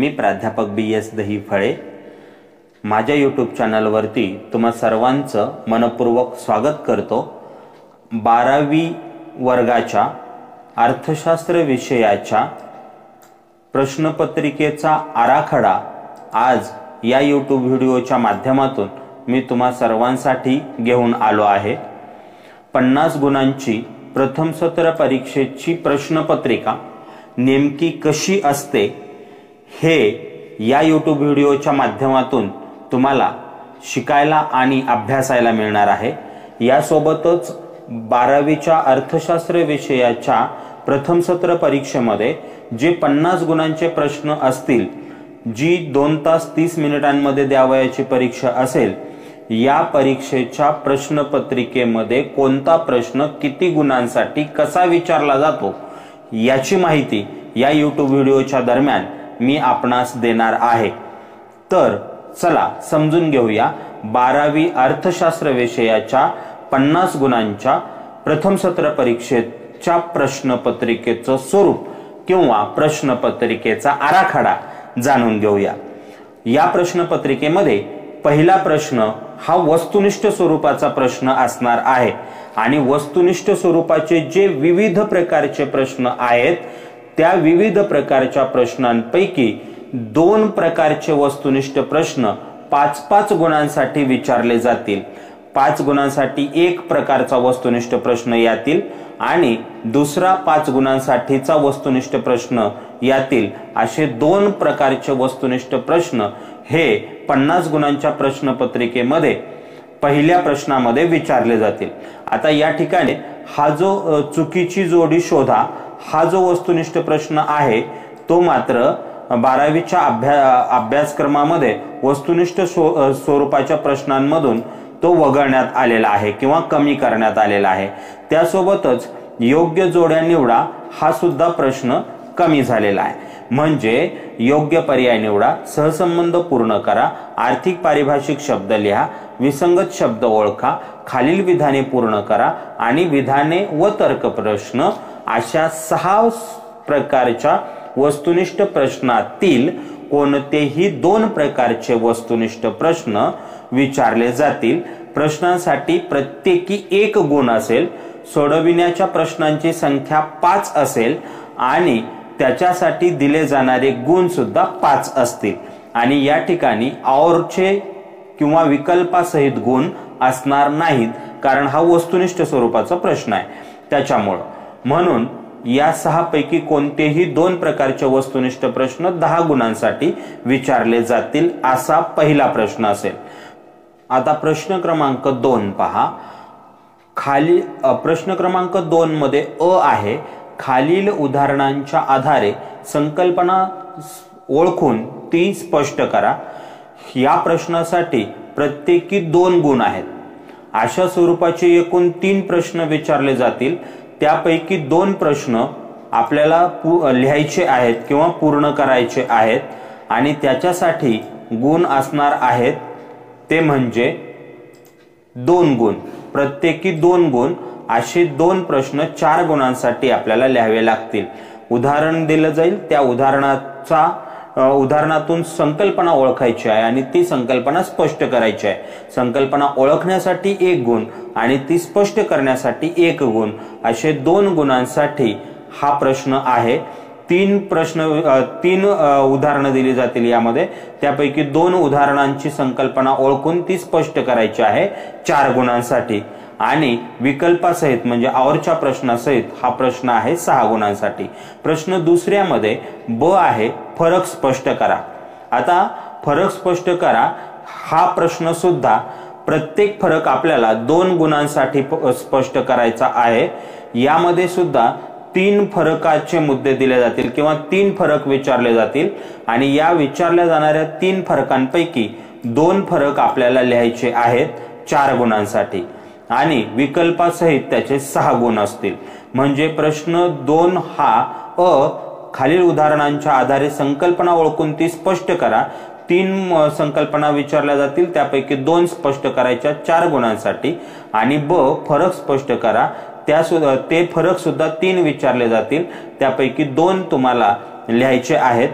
मी प्राध्यापक BS दहीफळे माझ्या YouTube चॅनलवरती तुम्हा सर्वांचं मनपूर्वक स्वागत करतो। 12वी वर्गाच्या अर्थशास्त्र विषयाच्या प्रश्नपत्रिकेचा आराखडा आज या यूट्यूब व्हिडिओच्या माध्यमातून मी तुम्हा सर्वांसाठी घेऊन आलो आहे। 50 गुणांची प्रथम सत्र परीक्षेची प्रश्नपत्रिका नेमकी कशी असते हे या यूट्यूब व्हिडिओच्या माध्यमातून तुम्हाला शिकायला आणि अभ्यासायला मिळणार आहे। यासोबतच 12वीच्या अर्थशास्त्र विषयाच्या प्रथम सत्र परीक्षेमध्ये जे 50 गुणांचे प्रश्न असतील, जी 2 तास 30 मिनिटांमध्ये द्यावयाची परीक्षा असेल, या परीक्षेच्या प्रश्नपत्रिकेमध्ये कोणता प्रश्न किती गुणांसाठी कसा विचारला जातो याची माहिती या यूट्यूब व्हिडिओच्या दरम्यान मी आपणास देणार आहे। तर चला समजून घेऊया 12वी अर्थशास्त्र विषयाच्या 50 गुणांच्या प्रथम सत्र परीक्षेच्या प्रश्नपत्रिकेचं स्वरूप किंवा प्रश्नपत्रिकेचा आराखडा जाणून घेऊया। या प्रश्नपत्रिकेमध्ये पहिला प्रश्न हा वस्तुनिष्ठ स्वरूपाचा प्रश्न असणार आहे आणि वस्तुनिष्ठ स्वरूपाचे जे विविध प्रकारचे प्रश्न आहेत त्या विविध प्रकारच्या प्रश्नांपैकी 2 प्रकारचे वस्तुनिष्ठ प्रश्न 5-5 गुणांसाठी विचारले जातील। 5 गुणांसाठी एक प्रकारचा वस्तुनिष्ठ प्रश्न यातील आणि दुसरा 5 गुणांसाठीचा वस्तुनिष्ठ प्रश्न यातील असे 2 प्रकारचे वस्तुनिष्ठ प्रश्न हे 50 गुणांच्या प्रश्नपत्रिकेमध्ये पहिल्या प्रश्नामध्ये विचारले जातील। आता या ठिकाणी हा जो चुकीची जोडी शोधा हा जो वस्तुनिष्ठ प्रश्न आहे तो मात्र 12वीच्या अभ्यासक्रमामध्ये वस्तुनिष्ठ स्वरूपाच्या प्रश्नांमधून तो वगळण्यात आलेला आहे किंवा कमी करण्यात आलेला आहे। त्यासोबतच योग्य जोड्या निवडा हा सुद्धा प्रश्न कमी झालेला आहे। म्हणजे योग्य पर्याय निवडा, सहसंबंध पूर्ण करा, आर्थिक पारिभाषिक शब्द लिहा, विसंगत शब्द ओळखा, खालील विधाने पूर्ण करा आणि विधाने व तर्क प्रश्न अशा 6 प्रकारच्या वस्तुनिष्ठ प्रश्नातील कोणतेही 2 प्रकारचे वस्तुनिष्ठ प्रश्न विचारले जातील। प्रश्नांसाठी प्रत्येकी 1 गुण असेल, सोडविण्याच्या प्रश्नांची संख्या 5 असेल आणि त्याच्यासाठी दिले जाणारे गुण सुद्धा 5 असतील आणि या ठिकाणी औरचे किंवा विकल्पासहित गुण असणार नाहीत, कारण हा वस्तुनिष्ठ स्वरूपाचा प्रश्न आहे त्याच्यामुळे। म्हणून या 6 पैकी कोणतेही 2 प्रकारचे वस्तुनिष्ठ प्रश्न 10 गुणांसाठी विचारले जातील असा पहिला प्रश्न असेल। आता प्रश्न क्रमांक 2 पहा। खाली प्रश्न क्रमांक 2 मध्ये अ आहे, खालील उदाहरणांच्या आधारे संकल्पना ओळखून ती स्पष्ट करा। या प्रश्नासाठी प्रत्येकी 2 गुण आहेत। अशा स्वरूपाचे एकूण 3 प्रश्न विचारले जातील, त्यापैकी 2 प्रश्न आपल्याला लिहायचे आहेत किंवा पूर्ण करायचे आहेत आणि त्याच्यासाठी गुण असणार आहेत ते म्हणजे 2 गुण, प्रत्येकी 2 गुण। असे 2 प्रश्न 4 गुणांसाठी आपल्याला लिहावे लागतील। उदाहरण दिलं जाईल, त्या उदाहरणातून संकल्पना ओळखायची आहे आणि ती संकल्पना स्पष्ट करायची आहे। संकल्पना ओळखण्यासाठी 1 गुण आणि ती स्पष्ट करण्यासाठी 1 गुण, असे 2 गुणांसाठी हा प्रश्न आहे। 3 उदाहरणं दिली जातील यामध्ये, त्यापैकी 2 उदाहरणांची संकल्पना ओळखून ती स्पष्ट करायची आहे 4 गुणांसाठी आणि विकल्पासहित म्हणजे औरच्या प्रश्नासहित हा प्रश्न आहे 6 गुणांसाठी। प्रश्न दुसऱ्यामध्ये ब आहे, फरक स्पष्ट करा। आता फरक स्पष्ट करा हा प्रश्न सुद्धा प्रत्येक फरक आपल्याला 2 गुणांसाठी स्पष्ट करायचा आहे। यामध्ये सुद्धा 3 फरकाचे मुद्दे दिले जातील किंवा 3 फरक विचारले जातील आणि या विचारल्या जाणाऱ्या 3 फरकांपैकी 2 फरक आपल्याला लिहायचे आहेत 4 गुणांसाठी आणि विकल्पासहित त्याचे 6 गुण असतील। म्हणजे प्रश्न 2 हा अ, खालील उदाहरणांच्या आधारे संकल्पना ओळखून ती स्पष्ट करा। 3 संकल्पना विचारल्या जातील, त्यापैकी 2 स्पष्ट करायच्या 4 गुणांसाठी आणि ब, फरक स्पष्ट करा, ते फरक सुद्धा 3 विचारले जातील, त्यापैकी 2 तुम्हाला लिहायचे आहेत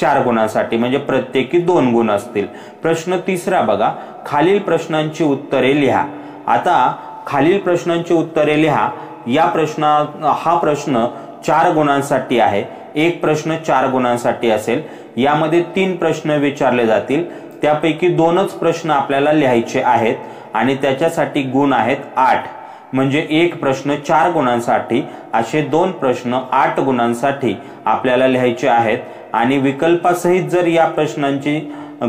4 गुणांसाठी, म्हणजे प्रत्येकी 2 गुण असतील. प्रश्न तिसरा बघा, खालील प्रश्नांची उत्तरे लिहा. आता खालील प्रश्नांची उत्तरे लिहा हा प्रश्न 4 गुणांसाठी आहे. एक प्रश्न 4 गुणांसाठी असेल. यामध्ये 3 प्रश्न विचारले जातील. त्यापैकी 2च प्रश्न आपल्याला लिहायचे आहेत आणि त्याच्यासाठी गुण आहेत 8. म्हणजे एक प्रश्न 4 गुणांसाठी, असे 2 प्रश्न 8 गुणांसाठी आपल्याला लिहायचे आहेत. आणि विकल्पासहित जर या प्रश्नांची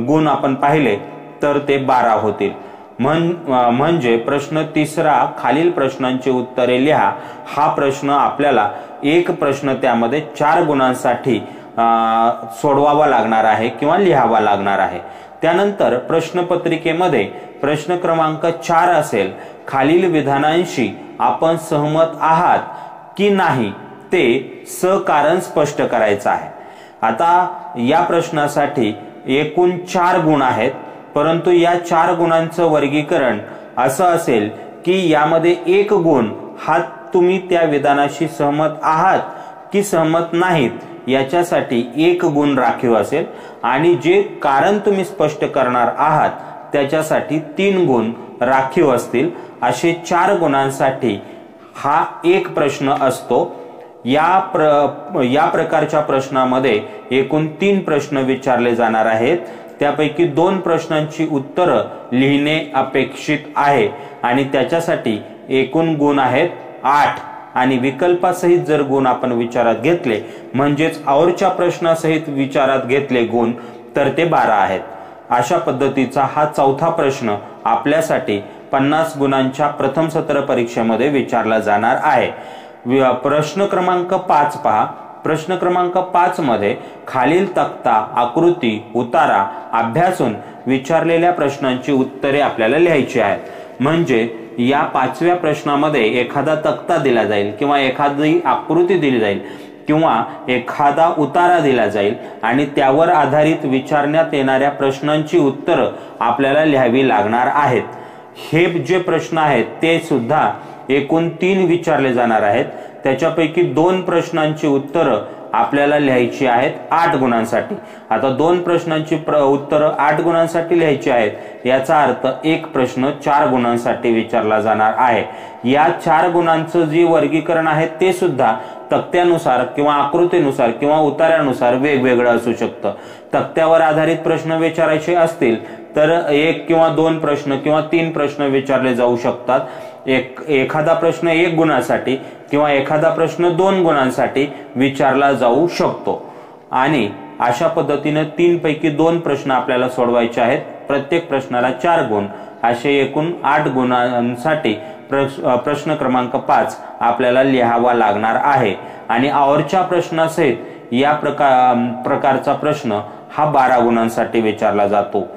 गुण आपण पाहिले तर ते 12 होतील. म्हणजे प्रश्न तिसरा, खालील प्रश्नांची उत्तरे लिहा, हा प्रश्न आपल्याला एक प्रश्न त्यामध्ये 4 गुणांसाठी सोडवावा लागणार आहे किंवा लिहावा लागणार आहे. त्यानंतर प्रश्नपत्रिकेमध्ये प्रश्न क्रमांक 4 असेल, खालील विधानांशी आपण सहमत आहात की नाही ते सकारण स्पष्ट करायचं आहे. आता या प्रश्नासाठी एकूण 4 गुण आहेत, परंतु या 4 गुणांचं वर्गीकरण असं असेल की यामध्ये 1 गुण हा तुम्ही त्या विधानाशी सहमत आहात की सहमत नाहीत याच्यासाठी 1 गुण राखीव असेल आणि जे कारण तुम्ही स्पष्ट करणार आहात त्याच्यासाठी 3 गुण राखीव असतील. असे 4 गुणांसाठी हा एक प्रश्न असतो. या प्रकारच्या प्रश्नामध्ये एकूण 3 प्रश्न विचारले जाणार आहेत. त्यापैकी 2 प्रश्नांची उत्तरं लिहिणे अपेक्षित आहे आणि त्याच्यासाठी एकूण गुण आहेत 8 आणि विकल्पासहित जर गुण आपण विचारात घेतले, म्हणजेच औरच्या प्रश्नासहित विचारात घेतले गुण, तर ते 12 आहेत. अशा पद्धतीचा हा चौथा प्रश्न आपल्यासाठी 50 गुणांच्या प्रथम सत्र परीक्षेमध्ये विचारला जाणार आहे. प्रश्न क्रमांक 5 पहा. प्रश्न क्रमांक 5 मध्ये खालील तक्ता, आकृती, उतारा अभ्यासून विचारलेल्या प्रश्नांची उत्तरे आपल्याला लिहायची आहेत. म्हणजे या 5व्या प्रश्नामध्ये एखादा तक्ता दिला जाईल किंवा एखादी आकृती दिली जाईल किंवा एखादा उतारा दिला जाईल आणि त्यावर आधारित विचारण्यात येणाऱ्या प्रश्नांची उत्तरं आपल्याला लिहावी लागणार आहेत. हे जे प्रश्न आहेत ते सुद्धा एकूण 3 विचारले जाणार आहेत. त्याच्यापैकी 2 प्रश्नांची उत्तरं आपल्याला लिहायची आहेत 8 गुणांसाठी. आता 2 प्रश्नांची उत्तरं 8 गुणांसाठी लिहायची आहेत, याचा अर्थ एक प्रश्न 4 गुणांसाठी विचारला जाणार आहे. या 4 गुणांचं जे वर्गीकरण आहे ते सुद्धा तक्त्यानुसार किंवा आकृतीनुसार किंवा उतार्यानुसार वेगवेगळं असू शकतं. तक्त्यावर आधारित प्रश्न विचारायचे असतील तर 1 किंवा 2 प्रश्न किंवा 3 प्रश्न विचारले जाऊ शकतात. एखादा प्रश्न 1 गुणासाठी किंवा एखादा प्रश्न 2 गुणांसाठी विचारला जाऊ शकतो. आणि अशा पद्धतीने 3 पैकी 2 प्रश्न आपल्याला सोडवायचे आहेत. प्रत्येक प्रश्नाला 4 गुण, असे एकूण 8 गुणांसाठी प्रश्न क्रमांक 5 आपल्याला लिहावा लागणार आहे. आणि आवरच्या प्रश्नासहित या प्रकारचा प्रश्न हा 12 गुणांसाठी विचारला जातो.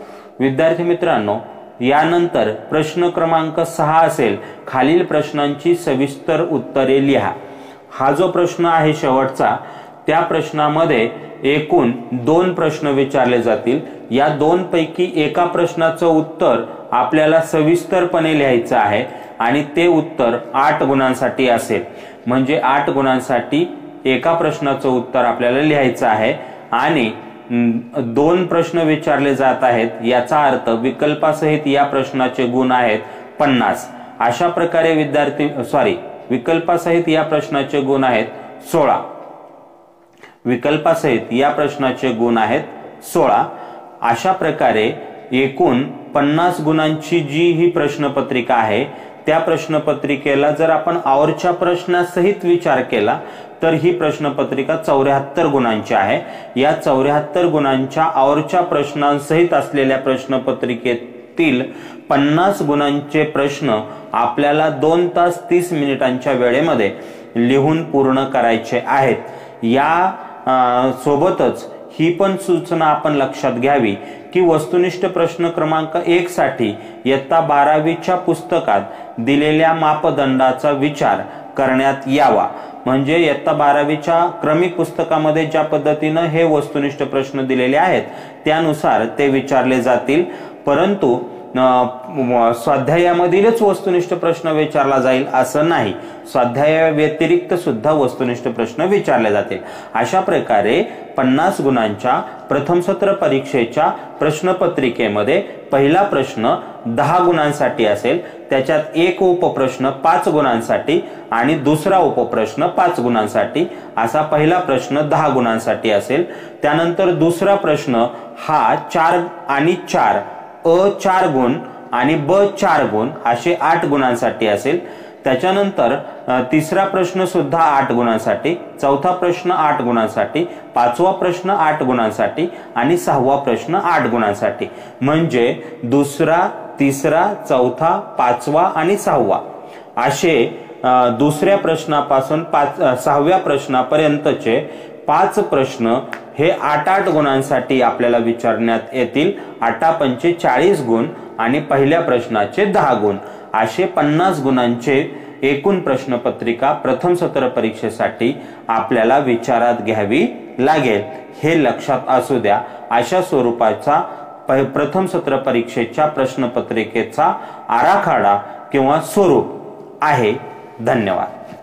विद्यार्थी मित्रांनो, यानंतर प्रश्न क्रमांक 6 असेल, खालील प्रश्नांची सविस्तर उत्तरे लिहा. हा जो प्रश्न आहे शेवटचा, त्या प्रश्नामध्ये एकूण 2 प्रश्न विचारले जातील. या 2 पैकी एका प्रश्नाचं उत्तर आपल्याला सविस्तरपणे लिहायचं आहे आणि ते उत्तर 8 गुणांसाठी असेल. म्हणजे 8 गुणांसाठी एका प्रश्नाचं उत्तर आपल्याला लिहायचं आहे आणि 2 प्रश्न विचारले जात आहेत, याचा अर्थ विकल्पासहित या प्रश्नाचे गुण आहेत 50. अशा प्रकारे विकल्पासहित या प्रश्नाचे गुण आहेत 16. विकल्पासहित या प्रश्नाचे गुण आहेत 16. अशा प्रकारे एकूण 50 गुणांची जी ही प्रश्नपत्रिका आहे, त्या प्रश्नपत्रिकेला जर आपण आवरच्या प्रश्नासहित विचार केला तर ही प्रश्नपत्रिका 74 गुणांची आहे. या 74 गुणांच्या आवरच्या प्रश्नांसहित असलेल्या प्रश्नपत्रिकेतील 50 गुणांचे प्रश्न आपल्याला 2 तास 30 मिनिटांच्या वेळेमध्ये लिहून पूर्ण करायचे आहेत. या सोबतच ही पण सूचना आपण लक्षात घ्यावी की वस्तुनिष्ठ प्रश्न क्रमांक 1 साठी इयत्ता 12वीच्या पुस्तकात दिलेल्या मापदंडाचा विचार करण्यात यावा. म्हणजे इयत्ता 12वीच्या क्रमिक पुस्तकामध्ये ज्या पद्धतीने हे वस्तुनिष्ठ प्रश्न दिलेले आहेत त्यानुसार ते विचारले जातील. परंतु स्वाध्यायामधीलच वस्तुनिष्ठ प्रश्न विचारला जाईल असं नाही, स्वाध्याया व्यतिरिक्त सुद्धा वस्तुनिष्ठ प्रश्न विचारले जातील। अशा प्रकारे 50 गुणांच्या प्रथम सत्र परीक्षेच्या प्रश्नपत्रिकेमध्ये पहिला प्रश्न 10 गुणांसाठी असेल, त्याच्यात एक उपप्रश्न 5 गुणांसाठी आणि दुसरा उपप्रश्न 5 गुणांसाठी, असा पहिला प्रश्न 10 गुणांसाठी असेल। त्यानंतर दुसरा प्रश्न हा 4 आणि 4 अ 4 गुण आणि ब 4 गुण असे 8 गुणांसाठी असेल। त्याच्यानंतर तिसरा प्रश्न सुद्धा 8 गुणांसाठी, चौथा प्रश्न 8 गुणांसाठी, पाचवा प्रश्न 8 गुणांसाठी आणि सहावा प्रश्न 8 गुणांसाठी। म्हणजे दुसरा, तिसरा, चौथा, पाचवा आणि सहावा असे दुसऱ्या प्रश्नापासून 6व्या प्रश्नापर्यंतचे 5 प्रश्न हे 8-8 गुणांसाठी आपल्याला विचारण्यात येतील। 8×5 = 40 गुण आणि पहिल्या प्रश्नाचे 10 गुण असे 50 गुणांचे एकूण प्रश्नपत्रिका प्रथम सत्र परीक्षेसाठी आपल्याला विचारात घ्यावी लागेल, हे लक्षात असू द्या। अशा स्वरूपाचा प्रथम सत्र परीक्षेच्या प्रश्नपत्रिकेचा आराखडा किंवा स्वरूप आहे। धन्यवाद।